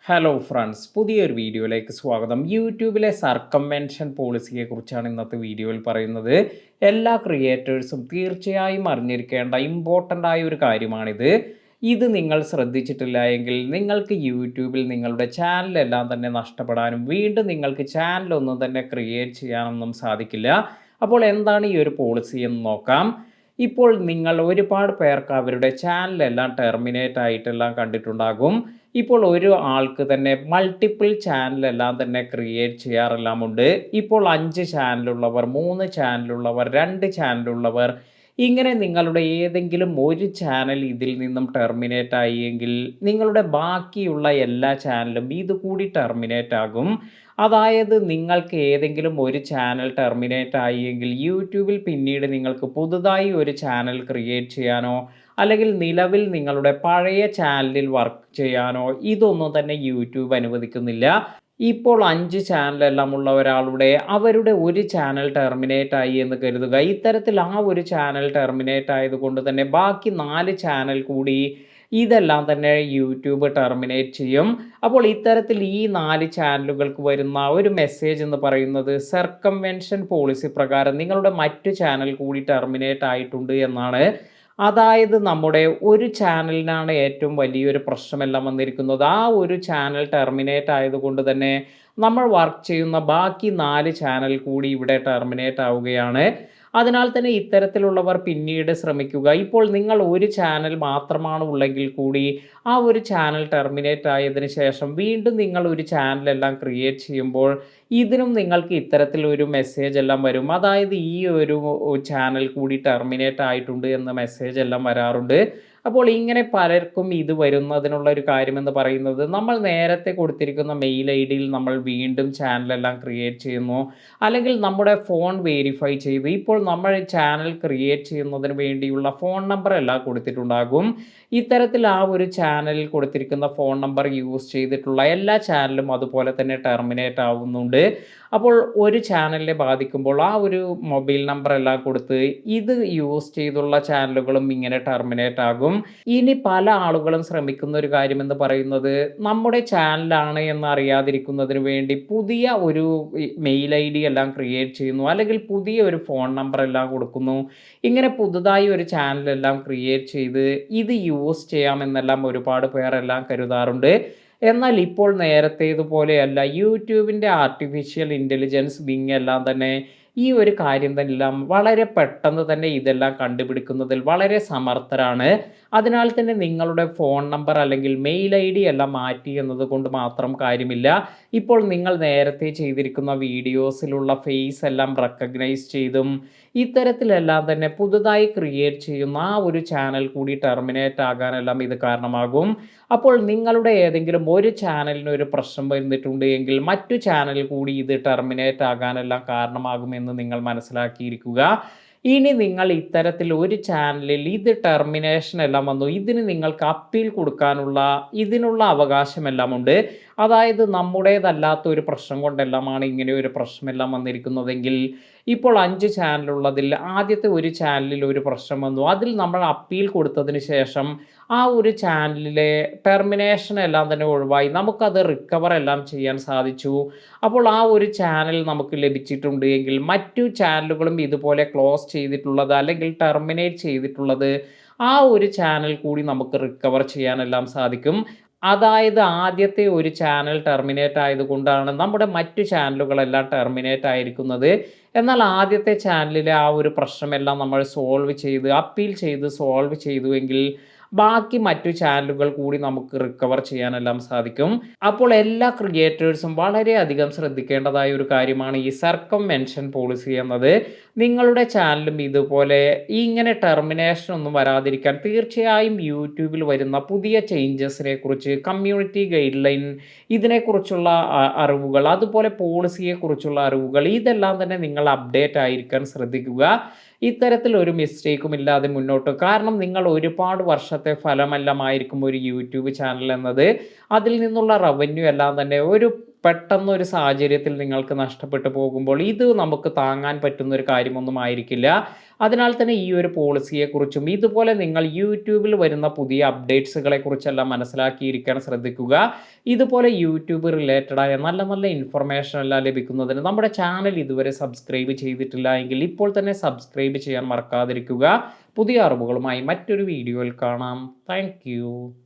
Hello friends, പുതിയൊരു വീഡിയോയിലേക്ക് സ്വാഗതം. യൂട്യൂബിലെ സർക്കംവെൻഷൻ പോളിസിയെ കുറിച്ചാണ് ഇന്നത്തെ വീഡിയോയിൽ പറയുന്നത്. എല്ലാ ക്രിയേറ്റേഴ്സും തീർച്ചയായും അറിഞ്ഞിരിക്കേണ്ട ഇമ്പോർട്ടൻ്റ് ആയ ഒരു കാര്യമാണിത്. ഇത് നിങ്ങൾ ശ്രദ്ധിച്ചിട്ടില്ല എങ്കിൽ നിങ്ങൾക്ക് യൂട്യൂബിൽ നിങ്ങളുടെ ചാനലെല്ലാം തന്നെ നഷ്ടപ്പെടാനും വീണ്ടും നിങ്ങൾക്ക് ചാനലൊന്നും തന്നെ ക്രിയേറ്റ് ചെയ്യാനൊന്നും സാധിക്കില്ല. അപ്പോൾ എന്താണ് ഈ ഒരു പോളിസി എന്ന് നോക്കാം. ഇപ്പോൾ നിങ്ങൾ ഒരുപാട് പേർക്ക് അവരുടെ ചാനലെല്ലാം ടെർമിനേറ്റ് ആയിട്ടെല്ലാം കണ്ടിട്ടുണ്ടാകും. ഇപ്പോൾ ഒരു ആൾക്ക് തന്നെ മൾട്ടിപ്പിൾ ചാനലെല്ലാം തന്നെ ക്രിയേറ്റ് ചെയ്യാറെല്ലാമുണ്ട്. ഇപ്പോൾ 5 ചാനലുള്ളവർ, 3 ചാനലുള്ളവർ, 2 ചാനലുള്ളവർ, ഇങ്ങനെ നിങ്ങളുടെ ഏതെങ്കിലും ഒരു ചാനൽ ഇതിൽ നിന്നും ടെർമിനേറ്റ് ആയി എങ്കിൽ നിങ്ങളുടെ ബാക്കിയുള്ള എല്ലാ ചാനലും ഇതുകൂടി ടെർമിനേറ്റ് ആകും. അതായത് നിങ്ങൾക്ക് ഏതെങ്കിലും ഒരു ചാനൽ ടെർമിനേറ്റ് ആയി എങ്കിൽ യൂട്യൂബിൽ പിന്നീട് നിങ്ങൾക്ക് പുതുതായി ഒരു ചാനൽ ക്രിയേറ്റ് ചെയ്യാനോ അല്ലെങ്കിൽ നിലവിൽ നിങ്ങളുടെ പഴയ ചാനലിൽ വർക്ക് ചെയ്യാനോ ഇതൊന്നും തന്നെ യൂട്യൂബ് അനുവദിക്കുന്നില്ല. ഇപ്പോൾ 5 ചാനലെല്ലാം ഉള്ള ഒരാളുടെ അവരുടെ ഒരു ചാനൽ ടെർമിനേറ്റ് ആയി എന്ന് കരുതുക. ഇത്തരത്തിൽ ആ ഒരു ചാനൽ ടെർമിനേറ്റ് ആയതുകൊണ്ട് തന്നെ ബാക്കി 4 ചാനൽ കൂടി ഇതെല്ലാം തന്നെ യൂട്യൂബ് ടെർമിനേറ്റ് ചെയ്യും. അപ്പോൾ ഇത്തരത്തിൽ ഈ 4 ചാനലുകൾക്ക് വരുന്ന ഒരു മെസ്സേജ് എന്ന് പറയുന്നത് സർക്കംവെൻഷൻ പോളിസി പ്രകാരം നിങ്ങളുടെ മറ്റു ചാനൽ കൂടി ടെർമിനേറ്റ് ആയിട്ടുണ്ട് എന്നാണ്. അതായത് നമ്മുടെ ഒരു ചാനലിനാണ് ഏറ്റവും വലിയൊരു പ്രശ്നമെല്ലാം വന്നിരിക്കുന്നത്. ആ ഒരു ചാനൽ ടെർമിനേറ്റ് ആയതുകൊണ്ട് തന്നെ നമ്മൾ വർക്ക് ചെയ്യുന്ന ബാക്കി 4 ചാനൽ കൂടി ഇവിടെ ടെർമിനേറ്റ് ആവുകയാണ്. അതിനാൽ തന്നെ ഇത്തരത്തിലുള്ളവർ പിന്നീട് ശ്രമിക്കുക. ഇപ്പോൾ നിങ്ങൾ ഒരു ചാനൽ മാത്രമാണ് ഉള്ളെങ്കിൽ കൂടി ആ ഒരു ചാനൽ ടെർമിനേറ്റ് ആയതിനു ശേഷം വീണ്ടും നിങ്ങൾ ഒരു ചാനലെല്ലാം ക്രിയേറ്റ് ചെയ്യുമ്പോൾ ഇതിനും നിങ്ങൾക്ക് ഇത്തരത്തിലൊരു മെസ്സേജ് എല്ലാം വരും. അതായത് ഈ ഒരു ചാനൽ കൂടി ടെർമിനേറ്റ് ആയിട്ടുണ്ട് എന്ന മെസ്സേജ് എല്ലാം വരാറുണ്ട്. അപ്പോൾ ഇങ്ങനെ പലർക്കും ഇത് വരുന്നതിനുള്ള ഒരു കാര്യമെന്ന് പറയുന്നത് നമ്മൾ നേരത്തെ കൊടുത്തിരിക്കുന്ന മെയിൽ ഐഡിയിൽ നമ്മൾ വീണ്ടും ചാനലെല്ലാം ക്രിയേറ്റ് ചെയ്യുന്നു. അല്ലെങ്കിൽ നമ്മുടെ ഫോൺ വെരിഫൈ ചെയ്ത് ഇപ്പോൾ നമ്മൾ ചാനൽ ക്രിയേറ്റ് ചെയ്യുന്നതിന് വേണ്ടിയുള്ള ഫോൺ നമ്പർ എല്ലാം കൊടുത്തിട്ടുണ്ടാകും. ഇത്തരത്തിൽ ആ ഒരു ചാനലിൽ കൊടുത്തിരിക്കുന്ന ഫോൺ നമ്പർ യൂസ് ചെയ്തിട്ടുള്ള എല്ലാ ചാനലും അതുപോലെ തന്നെ ടെർമിനേറ്റ് ആവുന്നുണ്ട്. അപ്പോൾ ഒരു ചാനലിനെ ബാധിക്കുമ്പോൾ ആ ഒരു മൊബൈൽ നമ്പർ എല്ലാം കൊടുത്ത് ഇത് യൂസ് ചെയ്തുള്ള ചാനലുകളും ഇങ്ങനെ ടെർമിനേറ്റ് ആകും. ഇനി പല ആളുകളും ശ്രമിക്കുന്ന ഒരു കാര്യമെന്ന് പറയുന്നത് നമ്മുടെ ചാനലാണ് എന്ന് അറിയാതിരിക്കുന്നതിന് വേണ്ടി പുതിയ ഒരു മെയിൽ ഐഡി എല്ലാം ക്രിയേറ്റ് ചെയ്യുന്നു. അല്ലെങ്കിൽ പുതിയ ഒരു ഫോൺ നമ്പർ എല്ലാം കൊടുക്കുന്നു. ഇങ്ങനെ പുതുതായി ഒരു ചാനലെല്ലാം ക്രിയേറ്റ് ചെയ്ത് ഇത് യൂസ് ചെയ്യാമെന്നെല്ലാം ഒരുപാട് പേരെല്ലാം കരുതാറുണ്ട്. എന്നാൽ ഇപ്പോൾ നേരത്തേതുപോലെയല്ല. യൂട്യൂബിൻ്റെ ആർട്ടിഫിഷ്യൽ ഇൻ്റലിജൻസ് വിങ് എല്ലാം തന്നെ ഈ ഒരു കാര്യം എല്ലാം വളരെ പെട്ടെന്ന് തന്നെ ഇതെല്ലാം കണ്ടുപിടിക്കുന്നതിൽ വളരെ സമർത്ഥരാണ്. അതിനാൽ തന്നെ നിങ്ങളുടെ ഫോൺ നമ്പർ അല്ലെങ്കിൽ മെയിൽ ഐഡി എല്ലാം മാറ്റി എന്നതുകൊണ്ട് മാത്രം കാര്യമില്ല. ഇപ്പോൾ നിങ്ങൾ നേരത്തെ ചെയ്തിരിക്കുന്ന വീഡിയോസിലുള്ള ഫേസ് എല്ലാം റെക്കഗ്നൈസ് ചെയ്തും ഇത്തരത്തിലെല്ലാം തന്നെ പുതുതായി ക്രിയേറ്റ് ചെയ്യുന്ന ആ ഒരു ചാനൽ കൂടി ടെർമിനേറ്റ് ആകാനെല്ലാം ഇത് കാരണമാകും. അപ്പോൾ നിങ്ങളുടെ ഏതെങ്കിലും ഒരു ചാനലിന് ഒരു പ്രശ്നം വന്നിട്ടുണ്ട് എങ്കിൽ മറ്റു ചാനൽ കൂടി ഇത് ടെർമിനേറ്റ് ആകാനെല്ലാം കാരണമാകുമെന്ന് നിങ്ങൾ മനസ്സിലാക്കിയിരിക്കുക. ഇനി നിങ്ങൾ ഇത്തരത്തിൽ ഒരു ചാനലിൽ ഇത് ടെർമിനേഷൻ എല്ലാം വന്നു. ഇതിന് നിങ്ങൾക്ക് അപ്പീൽ കൊടുക്കാനുള്ള ഇതിനുള്ള അവകാശമെല്ലാം ഉണ്ട്. അതായത് നമ്മുടേതല്ലാത്ത ഒരു പ്രശ്നം കൊണ്ടെല്ലാമാണ് ഇങ്ങനെ ഒരു പ്രശ്നമെല്ലാം വന്നിരിക്കുന്നതെങ്കിൽ ഇപ്പോൾ 5 ചാനലുള്ളതിൽ ആദ്യത്തെ ഒരു ചാനലിൽ ഒരു പ്രശ്നം വന്നു. അതിൽ നമ്മൾ അപ്പീൽ കൊടുത്തതിന് ശേഷം ആ ഒരു ചാനലിലെ ടെർമിനേഷൻ എല്ലാം തന്നെ ഒഴിവായി നമുക്കത് റിക്കവർ എല്ലാം ചെയ്യാൻ സാധിച്ചു. അപ്പോൾ ആ ഒരു ചാനൽ നമുക്ക് ലഭിച്ചിട്ടുണ്ട് എങ്കിൽ മറ്റു ചാനലുകളും ഇതുപോലെ ക്ലോസ് ചെയ്തിട്ടുള്ളത് അല്ലെങ്കിൽ ടെർമിനേറ്റ് ചെയ്തിട്ടുള്ളത് ആ ഒരു ചാനൽ കൂടി നമുക്ക് റിക്കവർ ചെയ്യാനെല്ലാം സാധിക്കും. അതായത് ആദ്യത്തെ ഒരു ചാനൽ ടെർമിനേറ്റ് ആയതുകൊണ്ടാണ് നമ്മുടെ മറ്റു ചാനലുകളെല്ലാം ടെർമിനേറ്റ് ആയിരിക്കുന്നത്. എന്നാൽ ആദ്യത്തെ ചാനലിലെ ആ ഒരു പ്രശ്നമെല്ലാം നമ്മൾ സോൾവ് ചെയ്ത് അപ്പീൽ ചെയ്ത് സോൾവ് ചെയ്തുവെങ്കിൽ ബാക്കി മറ്റു ചാനലുകൾ കൂടി നമുക്ക് റിക്കവർ ചെയ്യാനെല്ലാം സാധിക്കും. അപ്പോൾ എല്ലാ ക്രിയേറ്റേഴ്സും വളരെയധികം ശ്രദ്ധിക്കേണ്ടതായ ഒരു കാര്യമാണ് ഈ സർക്കംവെൻഷൻ പോളിസി എന്നത്. നിങ്ങളുടെ ചാനലും ഇതുപോലെ ഇങ്ങനെ ടെർമിനേഷൻ ഒന്നും വരാതിരിക്കാൻ തീർച്ചയായും യൂട്യൂബിൽ വരുന്ന പുതിയ ചേഞ്ചസിനെ കുറിച്ച് കമ്മ്യൂണിറ്റി ഗൈഡ് ലൈൻ ഇതിനെക്കുറിച്ചുള്ള അറിവുകൾ അതുപോലെ പോളിസിയെക്കുറിച്ചുള്ള അറിവുകൾ ഇതെല്ലാം തന്നെ നിങ്ങൾ അപ്ഡേറ്റ് ആയിരിക്കാൻ ശ്രദ്ധിക്കുക. ഇത്തരത്തിൽ ഒരു മിസ്റ്റേക്കും ഇല്ലാതെ മുന്നോട്ട് കാരണം നിങ്ങൾ ഒരുപാട് വർഷത്തെ ഫലമെല്ലാമായിരിക്കും ഒരു യൂട്യൂബ് ചാനൽ എന്നത്. അതിൽ നിന്നുള്ള റവന്യൂ എല്ലാം തന്നെ ഒരു പെട്ടെന്നൊരു സാഹചര്യത്തിൽ നിങ്ങൾക്ക് നഷ്ടപ്പെട്ടു പോകുമ്പോൾ ഇത് നമുക്ക് താങ്ങാൻ പറ്റുന്ന ഒരു കാര്യമൊന്നും ആയിരിക്കില്ല. അതിനാൽ തന്നെ ഈ ഒരു പോളിസിയെക്കുറിച്ചും ഇതുപോലെ നിങ്ങൾ യൂട്യൂബിൽ വരുന്ന പുതിയ അപ്ഡേറ്റ്സുകളെ കുറിച്ചെല്ലാം മനസ്സിലാക്കിയിരിക്കാൻ ശ്രദ്ധിക്കുക. ഇതുപോലെ യൂട്യൂബ് റിലേറ്റഡായ നല്ല നല്ല ഇൻഫർമേഷൻ എല്ലാം ലഭിക്കുന്നതിന് നമ്മുടെ ചാനൽ ഇതുവരെ സബ്സ്ക്രൈബ് ചെയ്തിട്ടില്ല എങ്കിൽ ഇപ്പോൾ തന്നെ സബ്സ്ക്രൈബ് ചെയ്യാൻ മറക്കാതിരിക്കുക. പുതിയ അറിവുകളുമായി മറ്റൊരു വീഡിയോയിൽ കാണാം. Thank you.